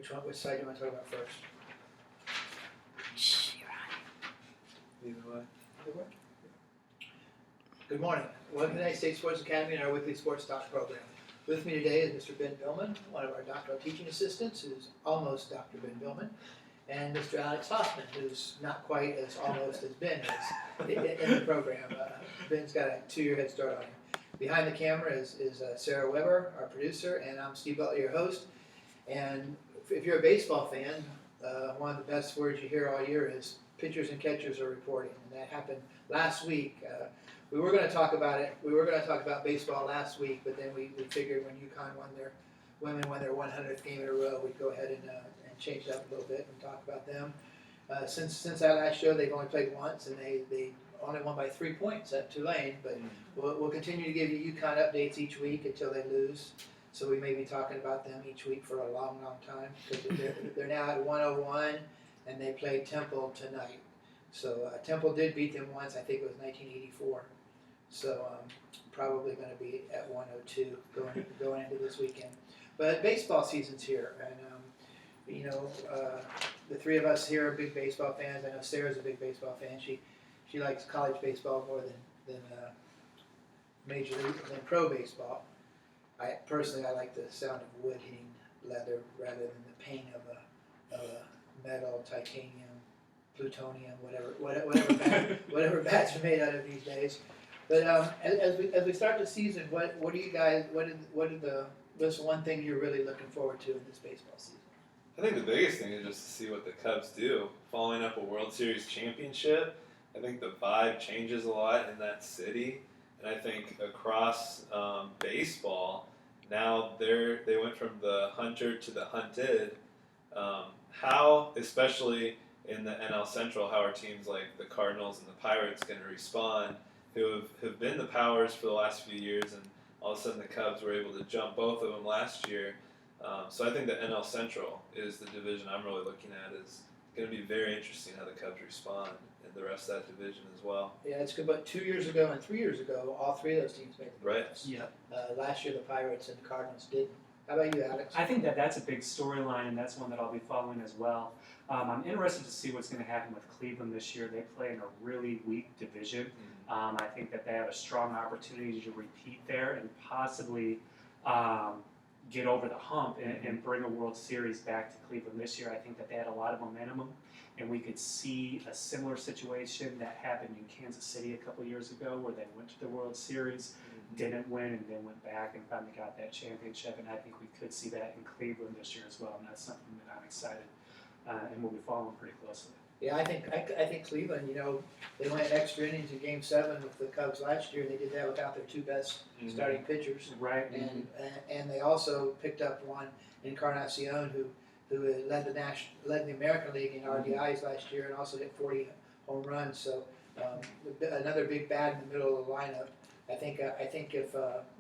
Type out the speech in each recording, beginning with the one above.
Which side do you want to talk about first? Shh, you're on. Either way. Good morning. Welcome to the United States Sports Academy and our weekly sports talk program. With me today is Mr. Ben Billman, one of our doctoral teaching assistants, who's almost Dr. Ben Billman, and Mr. Alex Hoffman, who's not quite as almost as Ben is in the program. Ben's got a 2-year head start on him. Behind the camera is Sarah Weber, our producer, and I'm Steve Butler, your host. And if you're a baseball fan, one of the best words you hear all year is pitchers and catchers are reporting, and that happened last week. We were going to talk about it. We were going to talk about baseball last week, but then we figured when UConn won their 100th game in a row, we'd go ahead and change it up a little bit and talk about them. Since that last show, they've only played once, and they only won by 3 points at Tulane. But we'll continue to give you UConn updates each week until they lose. So we may be talking about them each week for a long, long time, because they're now at 101, and they play Temple tonight. So Temple did beat them once. I think it was 1984. So probably going to be at 102 going into this weekend. But baseball season's here, and the three of us here are big baseball fans. I know Sarah's a big baseball fan. She likes college baseball more than major league than pro baseball. I like the sound of wood hitting leather rather than the pain of a metal, titanium, plutonium, whatever bats are made out of these days. But as we start the season, what's one thing you're really looking forward to in this baseball season? I think the biggest thing is just to see what the Cubs do. Following up a World Series championship, I think the vibe changes a lot in that city. And I think across baseball, now they went from the hunter to the hunted. How, especially in the NL Central, how are teams like the Cardinals and the Pirates going to respond, who have been the powers for the last few years, and all of a sudden the Cubs were able to jump both of them last year. So I think the NL Central is the division I'm really looking at. Is going to be very interesting how the Cubs respond in the rest of that division as well. Yeah, it's good. But 2 years ago and 3 years ago, all three of those teams made the Right. playoffs. Yeah. Last year, the Pirates and the Cardinals didn't. How about you, Alex? I think that's a big storyline, and that's one that I'll be following as well. I'm interested to see what's going to happen with Cleveland this year. They play in a really weak division. I think that they have a strong opportunity to repeat there and possibly get over the hump and bring a World Series back to Cleveland this year. I think that they had a lot of momentum, and we could see a similar situation that happened in Kansas City a couple years ago, where they went to the World Series, didn't win, and then went back and finally got that championship. And I think we could see that in Cleveland this year as well, and that's something that I'm excited and we'll be following pretty closely. Yeah, I think Cleveland. They went extra innings in Game 7 with the Cubs last year. They did that without their two best starting pitchers. Right. And they also picked up one Encarnacion who led the American League in RBIs last year and also hit 40 home runs. So another big bat in the middle of the lineup. I think if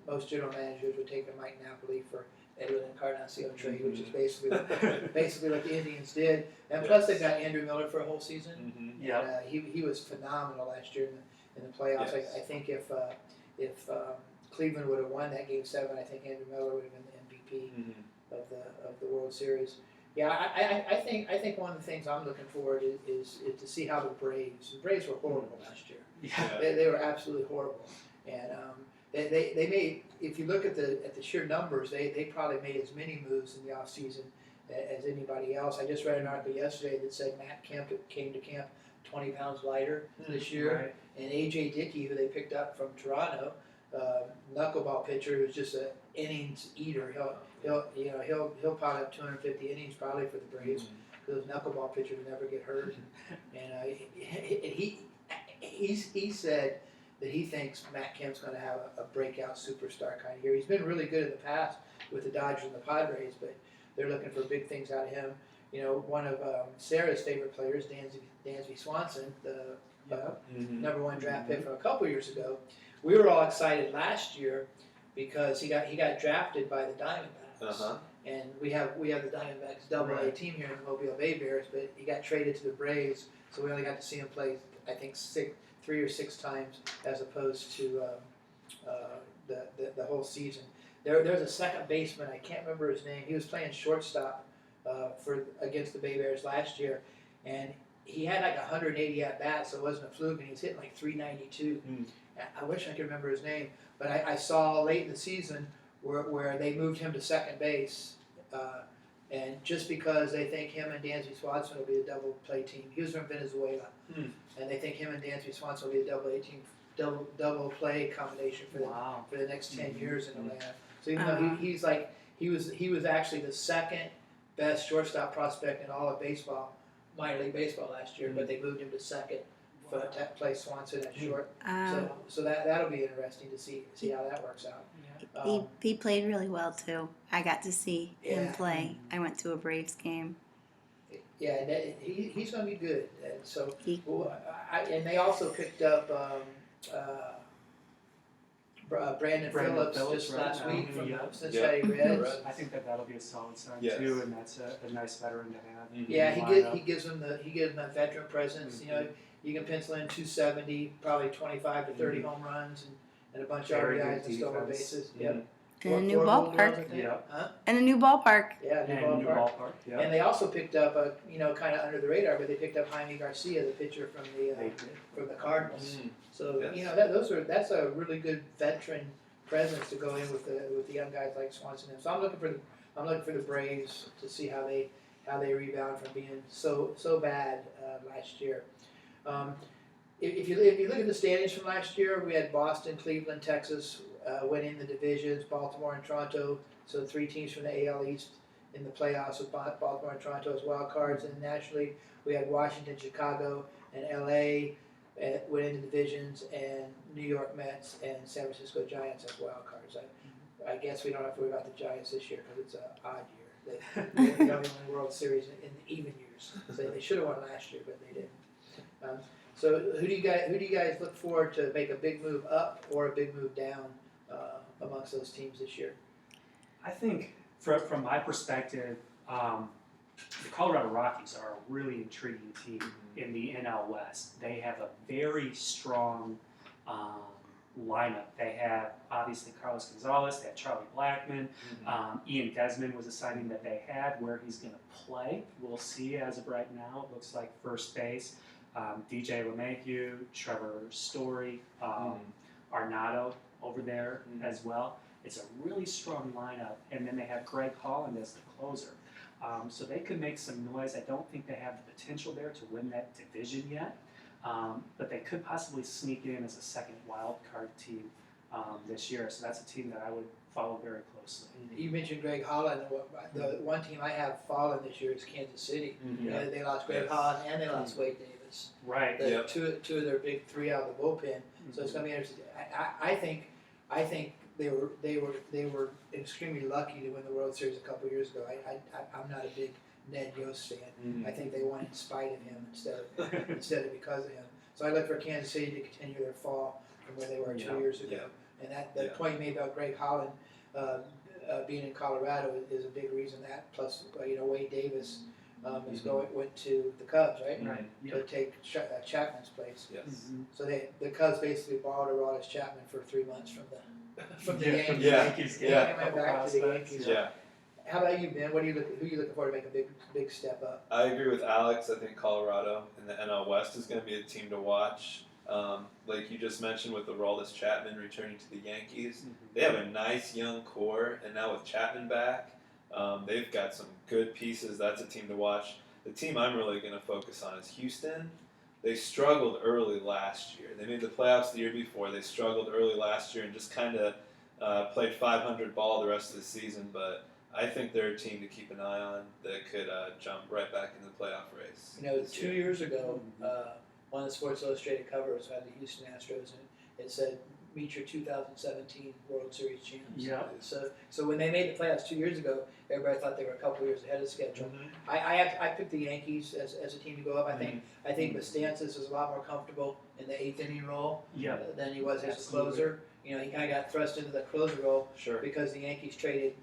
most general managers would take a Mike Napoli for Edwin Encarnacion trade, which is basically what the Indians did, and plus they've got Andrew Miller for a whole season. Yeah. He was phenomenal last year in the playoffs. Yes. I think if Cleveland would have won that Game 7, I think Andrew Miller would have been the MVP of the World Series. Yeah, I think one of the things I'm looking forward is to see how the Braves were horrible last year. Yeah. They were absolutely horrible, and they made, if you look at the sheer numbers, they probably made as many moves in the off season as anybody else. I just read an article yesterday that said Matt Kemp came to camp 20 pounds lighter this year, Right. and AJ Dickey, who they picked up from Toronto, knuckleball pitcher who's just an innings eater. He'll pile up 250 innings probably for the Braves because those knuckleball pitchers never get hurt. And he said that he thinks Matt Kemp's going to have a breakout superstar kind of year. He's been really good in the past with the Dodgers and the Padres, but they're looking for big things out of him. One of Sarah's favorite players, Dansby Swanson, the number 1 draft pick from a couple years ago. We were all excited last year because he got drafted by the Diamondbacks, and we have the Diamondbacks Double-A team here in the Mobile Bay Bears, but he got traded to the Braves, so we only got to see him play I think 3 or 6 times as opposed to the whole season. There's a second baseman, I can't remember his name. He was playing shortstop for against the Bay Bears last year, and he had like 180 at bats, so it wasn't a fluke, and he was hitting like 392. I wish I could remember his name, but I saw late in the season where they moved him to second base, and just because they think him and Dansby Swanson will be a double play team. He was from Venezuela, and they think him and Dansby Swanson will be a double play combination for the next 10 years in Atlanta. So even though he's like he was actually the second best shortstop prospect in all of baseball, minor league baseball last year, but they moved him to second to play Swanson at short. So that'll be interesting to see how that works out. He played really well too. I got to see him Yeah. play. I went to a Braves game. Yeah, and he's going to be good. And so, He- and they also picked up Brandon Phillips just right? last week from Yeah. the Cincinnati Reds. Reds. I think that'll be a solid sign Yes. too, and that's a nice veteran to have. in Yeah, the he lineup. gives them that veteran presence. You know, you can pencil in 270, probably 25 to 30 home runs, and a bunch of Very RBIs good and stolen defense. bases. Mhm. Yep. And a new Four gold gloves, I ballpark. think. Yeah. Huh? And a new ballpark. Yeah, new And new ballpark. ballpark. Yeah. And they also picked up kind of under the radar, but they picked up Jaime Garcia, the pitcher from They did. the Cardinals. So Yes. you know that's a really good veteran presence to go in with the young guys like Swanson. And so I'm looking for the Braves to see how they rebound from being so bad last year. If you look at the standings from last year, we had Boston, Cleveland, Texas winning the divisions, Baltimore and Toronto. So 3 teams from the AL East in the playoffs with Baltimore and Toronto as wild cards. And nationally, we had Washington, Chicago, and LA winning the divisions, and New York Mets and San Francisco Giants as wild cards. I guess we don't have to worry about the Giants this year because it's an odd year. They only won the World Series in the even years. So they should have won last year, but they didn't. So who do you guys look for to make a big move up or a big move down amongst those teams this year? I think, from my perspective, the Colorado Rockies are a really intriguing team in the NL West. They have a very strong lineup. They have obviously Carlos Gonzalez, they have Charlie Blackmon, Ian Desmond was a signing that they had. Where he's going to play, we'll see. As of right now, it looks like first base. DJ LeMahieu, Trevor Story, Arnado over there as well. It's a really strong lineup, and then they have Greg Holland as the closer. So they could make some noise. I don't think they have the potential there to win that division yet, but they could possibly sneak in as a second wild card team this year. So that's a team that I would follow very closely. You mentioned Greg Holland. The one team I have fallen this year is Kansas City. They lost Greg Yes. Holland and they lost Wade Davis. Right. The two of their big three out of the bullpen. So it's going to be interesting. I think they were extremely lucky to win the World Series a couple years ago. I'm not a big Ned Yost fan. I think they won in spite of him instead of because of him. So I look for Kansas City to continue their fall from where they were 2 years ago. And that point you made about Greg Holland being in Colorado is a big reason. That plus Wade Davis went to the Cubs, right? Right. To take Chapman's place. Yes. So the Cubs basically borrowed Aroldis Chapman for 3 months from the Yankees. Yankees. Yeah. They went back to the Yankees. Yeah. How about you, Ben? Who are you looking for to make a big step up? I agree with Alex. I think Colorado in the NL West is going to be a team to watch. Like you just mentioned with Aroldis Chapman returning to the Yankees, they have a nice young core, and now with Chapman back, they've got some good pieces. That's a team to watch. The team I'm really going to focus on is Houston. They struggled early last year. They made the playoffs the year before. They struggled early last year and just kind of played 500 ball the rest of the season, but I think they're a team to keep an eye on that could jump right back in the playoff race. 2 years ago, one of the Sports Illustrated covers had the Houston Astros, and it said, "Meet your 2017 World Series champs." Yeah. So when they made the playoffs 2 years ago, everybody thought they were a couple years ahead of schedule. I picked the Yankees as a team to go up. I think Costanzas is a lot more comfortable in the 8th inning role than he was as a Absolutely. closer. He kind of got thrust into the closer role Sure. because the Yankees traded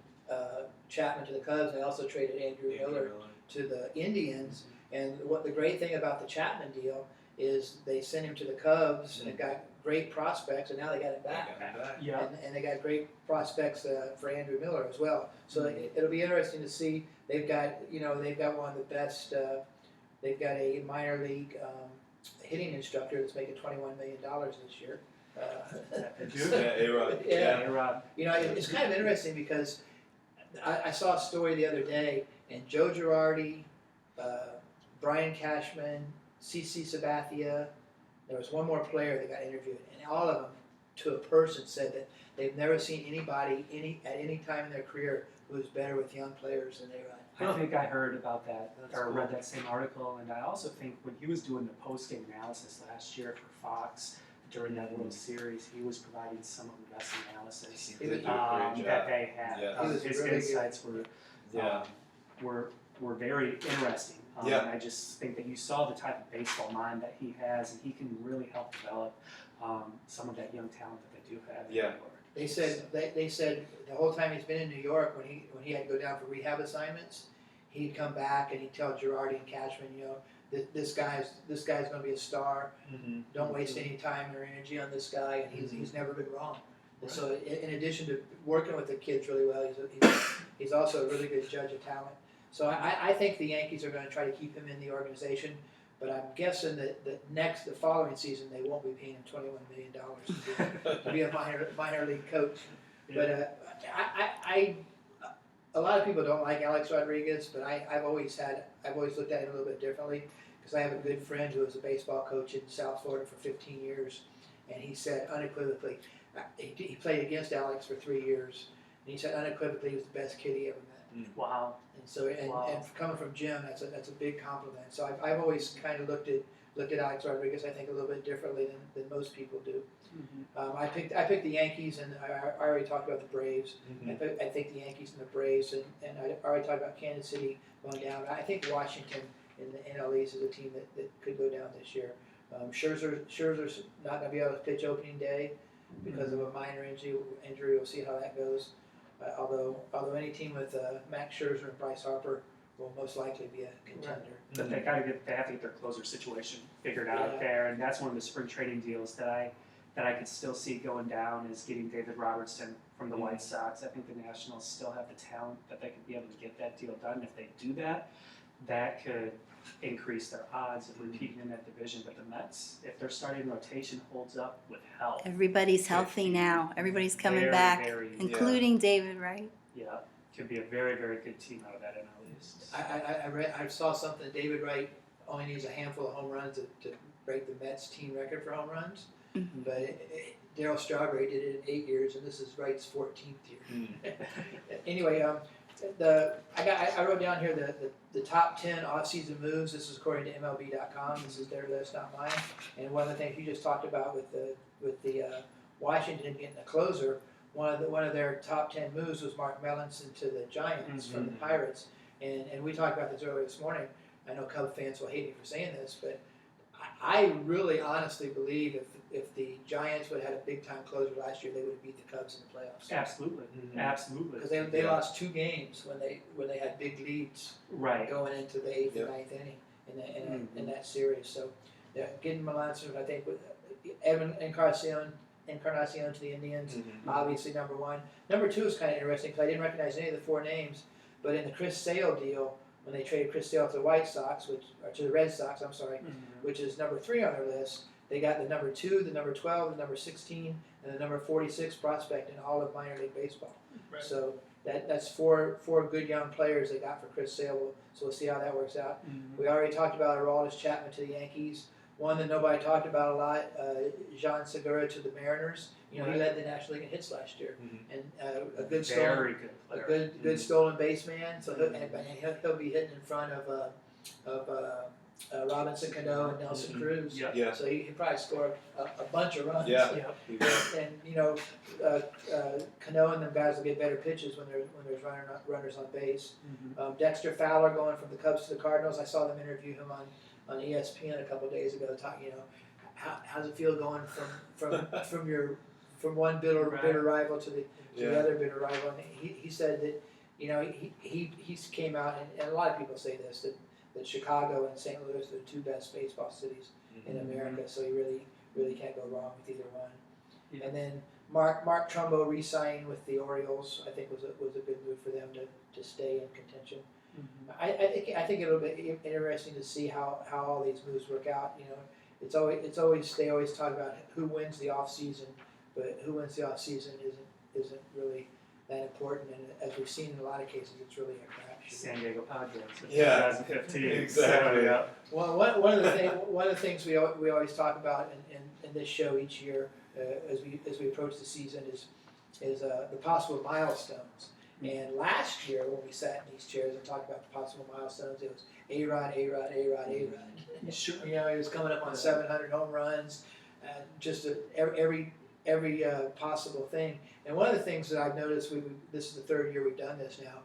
Chapman to the Cubs. They also traded Andrew Miller to the Indians. And what the great thing about the Chapman deal is they sent him to the Cubs and got great prospects, and now they got him back. Got him back. Yeah. And they got great prospects for Andrew Miller as well. So it'll be interesting to see. They've got one of the best. They've got a minor league hitting instructor that's making $21 million this year. Yeah, A-Rod. Yeah. A-Rod. It's kind of interesting because I saw a story the other day, and Joe Girardi, Brian Cashman, CC Sabathia, there was one more player that got interviewed, and all of them, to a person, said that they've never seen anybody at any time in their career who was better with young players than A-Rod. I think I heard about that, That's or cool. read that same article, and I also think when he was doing the post-game analysis last year for Fox during that World Series, he was providing some of the best analysis He did do a great that job. they had. Yeah. He was His really good. insights Yeah. were very interesting. Yeah. And I just think that you saw the type of baseball mind that he has, and he can really help develop some of that young talent that they do have. in Yeah. New York. They said the whole time he's been in New York, when he had to go down for rehab assignments, he'd come back and he'd tell Girardi and Cashman, this guy's going to be a star. Mm-hmm. Don't waste any time or energy on this guy, and he's never been wrong. And Right. so, in addition to working with the kids really well, he's also a really good judge of talent. So I think the Yankees are going to try to keep him in the organization, but I'm guessing that the following season they won't be paying him $21 million to be a minor league coach. But a lot of people don't like Alex Rodriguez, but I've always looked at him a little bit differently, because I have a good friend who was a baseball coach in South Florida for 15 years, and he said unequivocally, he played against Alex for 3 years, and he said unequivocally he was the best kid he ever met. Wow. And so, Wow. and coming from Jim, that's a big compliment. So I've always kind of looked at Alex Rodriguez, I think, a little bit differently than most people do. I picked the Yankees, and I already talked about the Braves. Mm-hmm. I think the Yankees and the Braves, and I already talked about Kansas City going down. I think Washington in the NL East is a team that could go down this year. Scherzer's not going to be able to pitch opening day because of a minor injury. We'll see how that goes. Although any team with Max Scherzer and Bryce Harper will most likely be a contender. But they have to get their closer situation figured out Yeah. there, and that's one of the spring trading deals that I could still see going down is getting David Robertson from the White Sox. I think the Nationals still have the talent that they could be able to get that deal done. If they do that, that could increase their odds of repeating in that division. But the Mets, if their starting rotation holds up with health, Everybody's healthy now. Everybody's coming very, back, very, including David Wright. yeah, could be a very, very good team out of that NL East. I saw something. David Wright only needs a handful of home runs to break the Mets team record for home runs. Mhm. But Darryl Strawberry did it in 8 years, and this is Wright's 14th year. Anyway, I wrote down here the top 10 off-season moves. This is according to MLB.com. This is their list, not mine. And one of the things you just talked about with the Washington getting a closer, one of their top 10 moves was Mark Melanson to the Giants from the Pirates. And we talked about this earlier this morning. I know Cub fans will hate me for saying this, but I really honestly believe if the Giants would have had a big time closer last year, they would have beat the Cubs in the playoffs. Absolutely, Mhm. absolutely. Because they lost 2 games when they had big leads Right. going into the 8th Yep. and 9th inning in that series. So getting Melanson, I think, with Evan Encarnacion to the Indians, obviously number 1. Number 2 is kind of interesting because I didn't recognize any of the 4 names, but in the Chris Sale deal, when they traded Chris Sale to the White Sox, to the Red Sox, which is number 3 on their list, they got the number 2, the number 12, the number 16, and the number 46 prospect in all of minor league baseball. Right. So that's four good young players they got for Chris Sale. So we'll see how that works out. We already talked about Aroldis Chapman to the Yankees. One that nobody talked about a lot, Jean Segura to the Mariners. He led the National League in hits last year, and a good stolen, Very good player. good stolen base man. So he'll be hitting in front of Robinson Cano and Nelson Cruz. Yeah. Yeah. So he'll probably score a bunch of runs. Yeah. Yeah. He will. And Cano and them guys will get better pitches when there's runners on base. Dexter Fowler going from the Cubs to the Cardinals. I saw them interview him on ESPN a couple of days ago. Talking, how's it feel going from one bitter rival to the other bitter rival? And he said that he came out, and a lot of people say this, that Chicago and St. Louis are the 2 best baseball cities in America. So he really can't go wrong with either one. Yeah. And then Mark Trumbo re-signed with the Orioles. I think was a good move for them to stay in contention. Mhm. I think it'll be interesting to see how all these moves work out. You know, it's always they always talk about who wins the off season, but who wins the off season isn't really that important. And as we've seen in a lot of cases, it's really a crapshoot. San Diego Padres in Yeah. 2015. Exactly. So, yeah. Well, one of the things we always talk about in this show each year as we approach the season is the possible milestones. And last year when we sat in these chairs and talked about the possible milestones, it was A-Rod. Sure. You know, he was coming up on 700 home runs, just every possible thing. And one of the things that I've noticed, this is the third year we've done this now,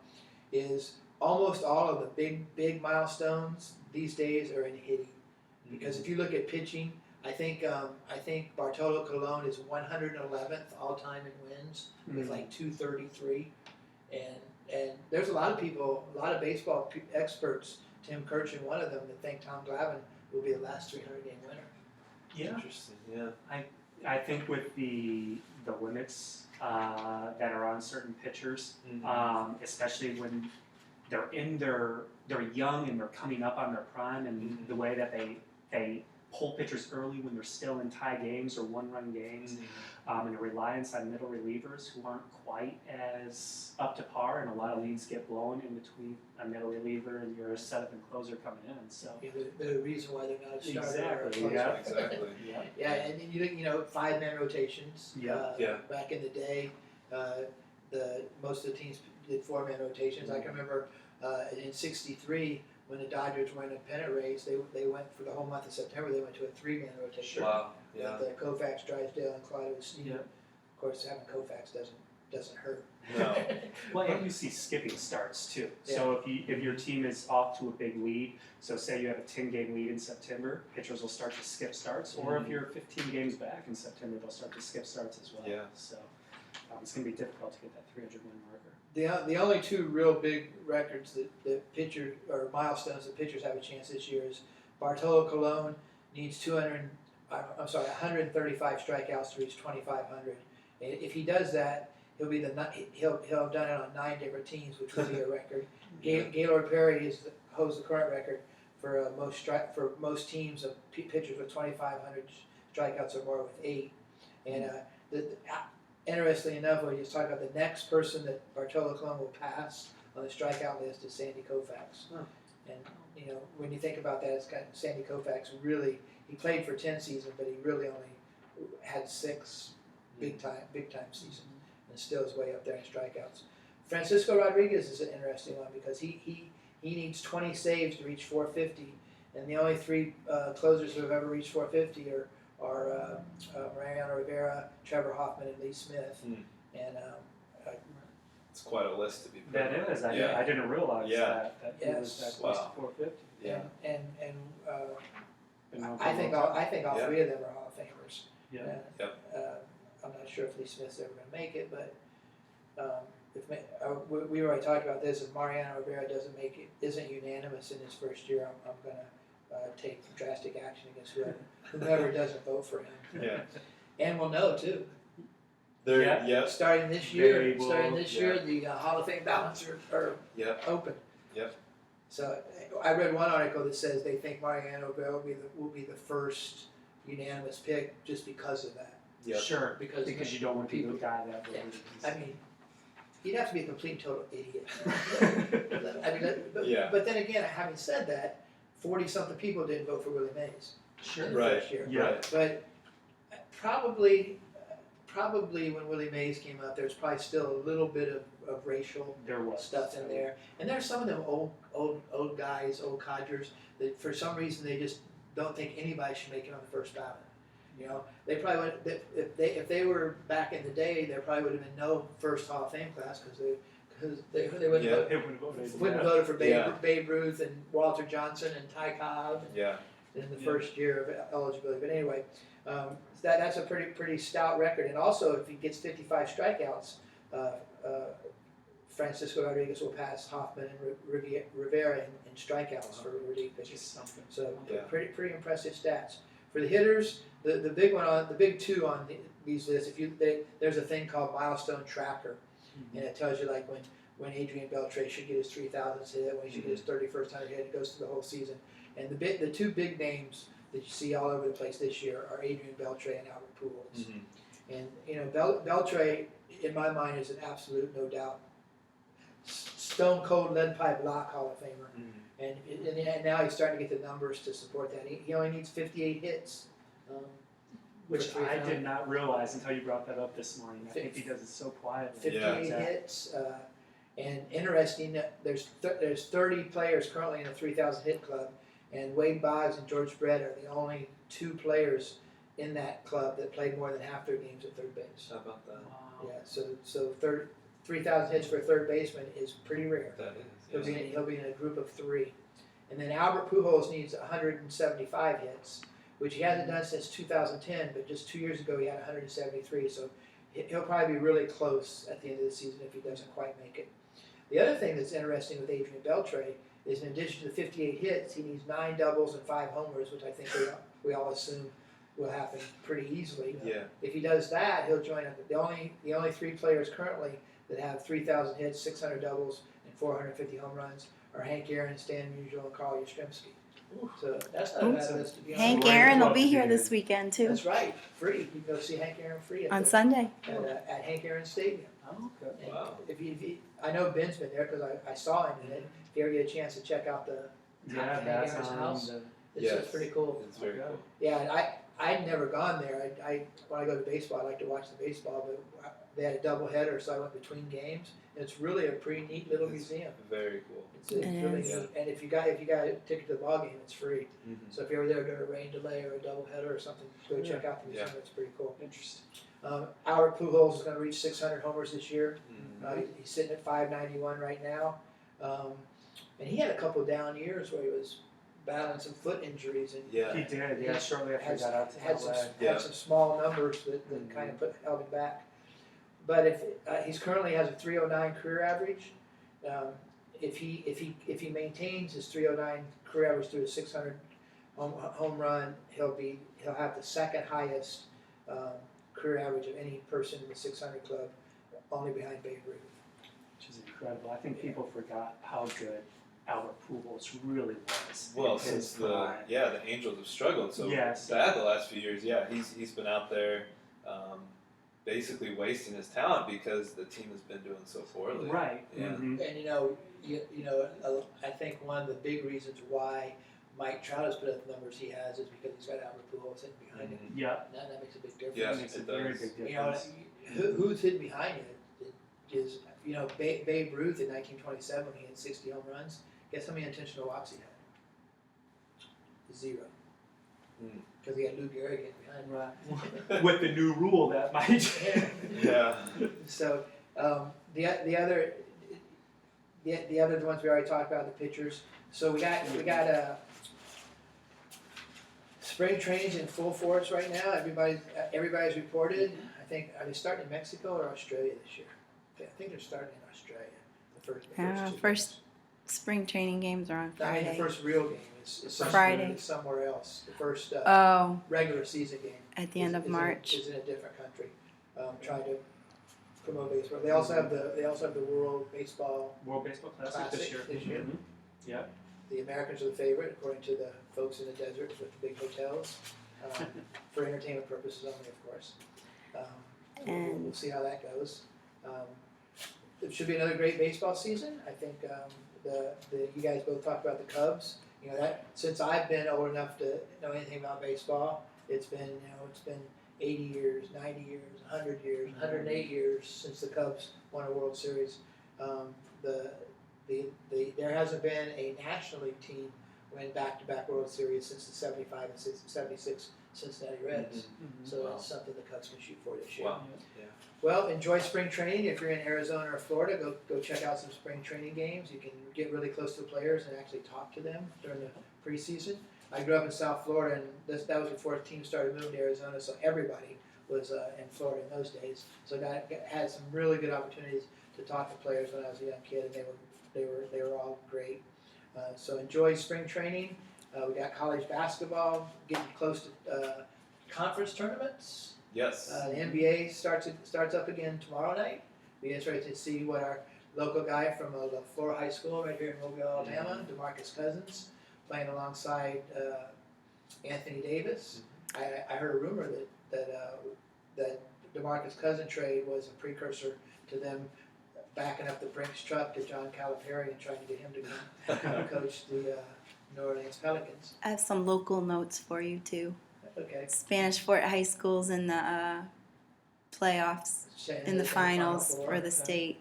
is almost all of the big milestones these days are in hitting. Because if you look at pitching, I think Bartolo Colon is 111th all time in wins with like 233, and there's a lot of people, a lot of baseball experts, Tim Kirchin, one of them, that think Tom Glavine will be the last 300 game winner. Yeah. Interesting. Yeah. I think with the limits that are on certain pitchers, especially when they're young and they're coming up on their prime, and the way that they pull pitchers early when they're still in tie games or one-run games, and a reliance on middle relievers who aren't quite as up to par, and a lot of leads get blown in between a middle reliever and your setup and closer coming in. So You know, the reason why they're not a starter or a Exactly, closer. yeah. Exactly. yeah, Yeah, and then you know 5-man rotations. Yeah. Yeah. Back in the day, most of the teams did 4-man rotations. I can remember in '63 when the Dodgers were in a pennant race, they went for the whole month of September. They went to a 3-man rotation. Wow. Yeah. With Koufax, Drysdale, and Claudio Sneed. Yeah. Of course, having Koufax doesn't hurt. No. Well, and you see skipping starts too. So if your team is off to a big lead, so say you have a 10-game lead in September, pitchers will start to skip starts. Or if you're 15 games back in September, they'll start to skip starts as well. Yeah. So it's going to be difficult to get that 300-win marker. The only two real big records that pitcher or milestones that pitchers have a chance this year is Bartolo Colon needs 135 strikeouts to reach 2,500. If he does that, he'll have done it on 9 different teams, which would be a record. Gaylord Perry holds the current record for most teams of pitchers with 2,500 strikeouts or more with 8. And interestingly enough, we just talked about the next person that Bartolo Colon will pass on the strikeout list is Sandy Koufax. Huh. And you know, when you think about that, it's got Sandy Koufax really. He played for 10 seasons, but he really only had 6 big time seasons, and still is way up there in strikeouts. Francisco Rodriguez is an interesting one because he needs 20 saves to reach 450, and the only 3 closers who have ever reached 450 are Mariano Rivera, Trevor Hoffman, and Lee Smith. And It's quite a list to be put. That is. I didn't realize that he was that close to 450. Yeah. I think all 3 of them are Hall of Famers. Yeah. I'm not sure if Lee Smith's ever going to make it, but we already talked about this. If Mariano Rivera isn't unanimous in his first year, I'm going to take drastic action against whoever doesn't vote for him. Yeah. And we'll know too. Yep. Starting this year, Very the Hall of Fame ballots are Yep. open. Yep. So I read one article that says they think Mariano Rivera will be the first unanimous pick just because of that. Yep. Sure, Because you don't want to be the guy that Yeah. believes. I mean, he'd have to be a complete total idiot. Yeah. But then again, having said that, 40-something people didn't vote for Willie Mays Sure. in the Right. first year. Yeah. Right. But probably when Willie Mays came out, there's probably still a little bit of racial There was stuff in there. And there's some of them old guys, old codgers, that for some reason they just don't think anybody should make it on the first ballot. You know, they probably would, if they were back in the day, there probably would have been no first Hall of Fame class because they wouldn't Yeah. vote. It would vote. Wouldn't have voted for Yeah. Babe Ruth and Walter Johnson and Ty Cobb Yeah. in the first year of eligibility. But anyway, that's a pretty stout record. And also, if he gets 55 strikeouts, Francisco Rodriguez will pass Hoffman and Rivera in strikeouts for relief pitching. Just something. So Yeah. pretty impressive stats. For the hitters, the big one on the big two on these lists. There's a thing called milestone tracker, and it tells you like when Adrian Beltre should get his 3,000th hit, when he should get his 31st hundred hit. It goes through the whole season. And the two big names that you see all over the place this year are Adrian Beltre and Albert Pujols. And you know, Beltre, in my mind, is an absolute, no doubt, stone cold lead pipe lock Hall of Famer. And now he's starting to get the numbers to support that. He only needs 58 hits. Which for I 3,000. did not realize until you brought that up this morning. I think he does it so quietly. 58 hits. And interesting, there's 30 players currently in the 3,000 hit club, and Wade Boggs and George Brett are the only two players in that club that played more than half their games at third base. How about that? Wow. Yeah, so 3,000 hits for a third baseman is pretty rare. That He'll is. he'll be in a group of three. And then Albert Pujols needs 175 hits, which he hasn't done since 2010, but just 2 years ago he had 173. So he'll probably be really close at the end of the season if he doesn't quite make it. The other thing that's interesting with Adrian Beltre is in addition to the 58 hits, he needs 9 doubles and 5 homers, which I think we all assume will happen pretty easily. Yeah. If he does that, he'll join up. The only 3 players currently that have 3,000 hits, 600 doubles, and 450 home runs are Hank Aaron, Stan Musial, and Carl Yastrzemski. So that's not a bad list to be honest. Hank Right. Aaron will Well, be here yeah. this weekend too, That's right, free. You can go see Hank Aaron free on Sunday. at Hank Aaron Stadium. Oh, okay. And Wow. if you, I know Ben's been there because I saw him in it. If you ever get a chance to check out the Yeah, Hank that's Aaron's on house, the. it's just pretty cool. It's very Okay. cool. Yeah, and I'd never gone there. I when I go to baseball, I like to watch the baseball, but they had a doubleheader, so I went between games. And it's really a pretty neat little It's museum. Very cool. It's It really is. neat. And if you got a ticket to the ball game, it's free. Mm-hmm. So if you're ever there during a rain delay or a doubleheader or something, go Yeah. check out the museum. Yeah. It's pretty cool. Interesting. Albert Pujols is going to reach 600 homers this year. Mm-hmm. He's sitting at 591 right now. And he had a couple of down years where he was battling some foot injuries and Yeah. He did, yeah, shortly after he got out to had some, LA. Yeah. had some small numbers that Mhm. kind of held him back. But if he's currently has a 309 career average, if he maintains his 309 career average through a 600 home run, he'll have the second highest career average of any person in the 600 club, only behind Babe Ruth. Which is incredible. I think people forgot how good Albert Pujols really was. Well, in his since prime. the Angels have struggled so Yes. bad the last few years, yeah, he's been out there basically wasting his talent because the team has been doing so poorly. Right. Yeah. Mhm. And I think one of the big reasons why Mike Trout has put up the numbers he has is because he's got Albert Pujols sitting behind him. Mhm. Yeah, And that makes a big difference. Yeah. it makes a it very does. big You know, difference. who's hidden behind it is, Babe Ruth in 1927 when he had 60 home runs. Guess how many intentional walks he had? 0. Hmm. Because he had Lou Gehrig in behind him. Right. With the new rule, that might. Yeah. So the other ones we already talked about, the pitchers. So we got spring training's in full force right now. Everybody's reported. I think are they starting in Mexico or Australia this year? I think they're starting in Australia. The first First spring training games are on I mean, the Friday. first real game is Friday. somewhere else. The first Oh, regular season game at the end of March. is in a different country. Trying to promote baseball. They also have the World Baseball. World Baseball Classic this year. Classic this year. Mhm. Yeah. The Americans are the favorite, according to the folks in the desert with the big hotels, for entertainment purposes only, of course. We'll see how that goes. It should be another great baseball season. I think you guys both talked about the Cubs. You know that since I've been old enough to know anything about baseball, it's been 80 years, 90 years, 100 years, 108 years since the Cubs won a World Series. There hasn't been a National League team win back-to-back World Series since the 75 and 76 Cincinnati Reds. Mhm. So Wow. that's something the Cubs can shoot for this year. Wow. Yeah. Well, enjoy spring training. If you're in Arizona or Florida, go check out some spring training games. You can get really close to the players and actually talk to them during the preseason. I grew up in South Florida, and that was before the team started moving to Arizona, so everybody was in Florida in those days. So had some really good opportunities to talk to players when I was a young kid, and they were all great. So enjoy spring training. We got college basketball getting close to conference tournaments. Yes. The NBA starts up again tomorrow night. Be interested to see what our local guy from Flora High School right here in Mobile, Alabama, DeMarcus Cousins, playing alongside Anthony Davis. I heard a rumor that DeMarcus Cousins trade was a precursor to them backing up the Brinks truck to John Calipari and trying to get him to come coach the New Orleans Pelicans. I have some local notes for you too. Okay. Spanish Fort High School's in the playoffs, in the finals Final for Four. the state.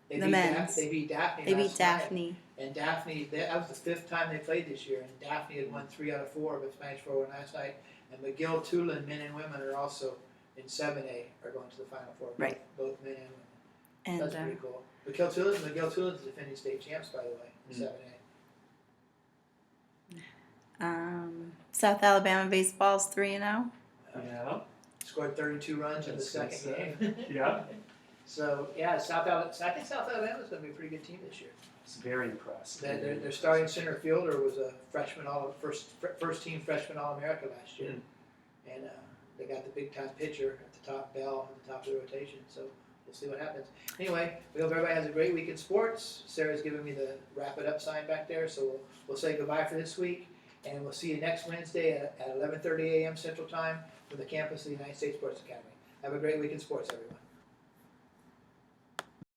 They the beat men's. They beat Daphne. They beat last night. Daphne. And Daphne, that was the fifth time they played this year, and Daphne had won 3 out of 4, but Spanish Fort won last night. And McGill Tulane, men and women, are also in 7A, are going to the Final Four. Right. Both men and women. And That's pretty cool. McGill Tulane's defending state champs, by the way, in 7A. South Alabama baseball's 3-0. Yeah. Scored 32 runs in the That's good second stuff. game. Yeah. So, yeah, I think South Alabama's going to be a pretty good team this year. It's very impressed. Their starting center fielder was a freshman first team freshman All-America last year, and they got the big time pitcher at the top, Bell, at the top of the rotation. So we'll see what happens. Anyway, we hope everybody has a great week in sports. Sarah's giving me the wrap it up sign back there, so we'll say goodbye for this week, and we'll see you next Wednesday at 11:30 a.m. Central Time from the campus of the United States Sports Academy. Have a great week in sports, everyone.